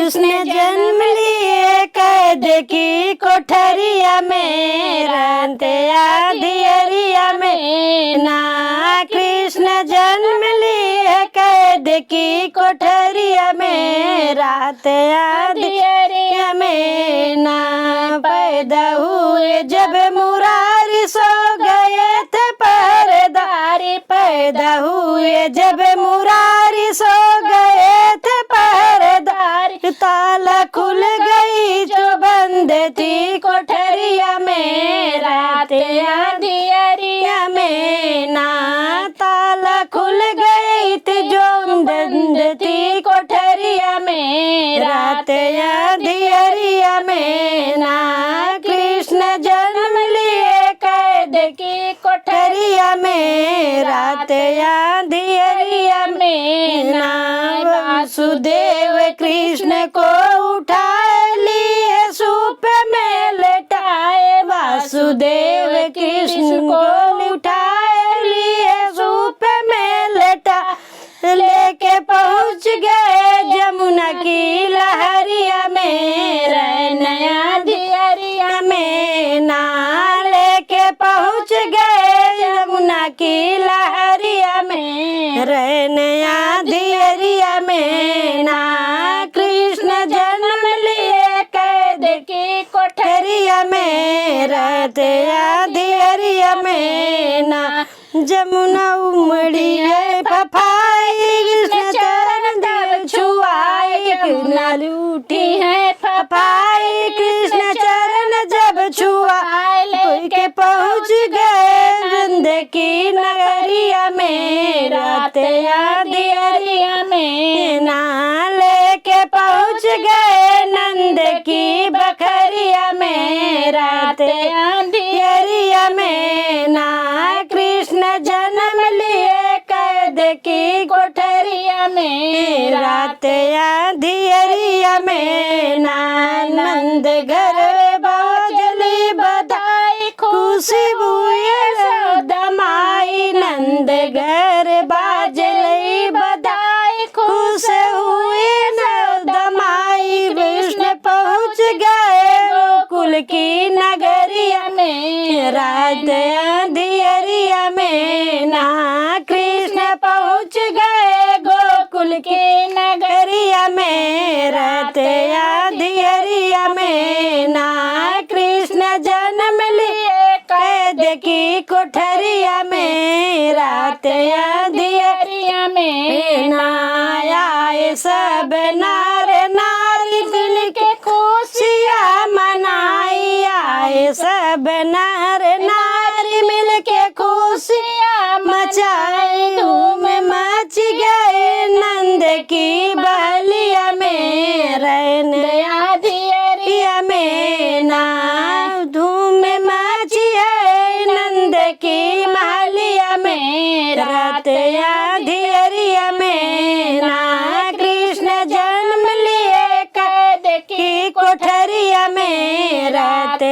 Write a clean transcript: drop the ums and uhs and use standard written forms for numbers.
कृष्ण जन्म लिए कैद की कोठरिया में, रात अंधियरिया में ना। कृष्ण जन्म लिए कैद की कोठरिया में, रात अंधियरिया में ना। पैदा हुए जब मुरारी सो गए थे पहरेदारी, पैदा हुए जब मुरारी सो गए थे पहरेदारी। ताला खुल गई जो बंद थी कोठरिया में, रात अंधियरिया में ना। ताला खुल गई थी जो बंद थी कोठरिया में, रात अंधियरिया में ना। कृष्ण जन्म लिए कैद की कोठरिया में, रात अंधियरिया में ना। वासुदेव कृष्ण को उठाए लिए सूप में लेटाए, वासुदेव कृष्ण को उठाए लिए सूप में लेटा। लेके पहुँच गए जमुना की लहरिया में, नया दियरिया में ना। लेके पहुँच गए जमुना की लहरिया में, नया दियरिया में ना। कृष्ण जन्म लिए कैद की कोठरिया में, रात अंधियरिया में ना। जमुना उमड़ी है फफाई, कृष्ण चरण दर छुआई, कृष्ण लूटी है फफाई, कृष्ण चरण जब छुआई। के पहुँच गए नंद की नगरिया में, रात अंधियरिया में ना। लेके पहुँच गए नंद की बखरिया में, रात अंधियरिया में ना। कृष्ण जन्म लिए कैद की कोठरिया में, रात अंधियरिया में ना। नंद घर बाजली बधाई, खुशी हुई दमाई। नंद घर बाजली बधाई, खुश हुई दमाई। कृष्ण पहुँच गए गोकुल की नगरिया में, रात अंधियरिया में ना। कृष्ण पहुँच गए गोकुल की नगरिया में, रात अंधियरिया में ना। कृष्ण जन्म लिए कैद की कोठरिया में, रात अंधियरिया में ना। आए सब नार नारी दिल के खुशियाँ मनाई, आए सब नार नारी मिल के खुशियाँ मचाई। धूम मच गए नंद की बहलिया में, नया दियरिया में ना। धूम मची है नंद की महलिया में, रात अंधियरिया में ना। कृष्ण जन्म लिए कैद की कोठरिया में, रात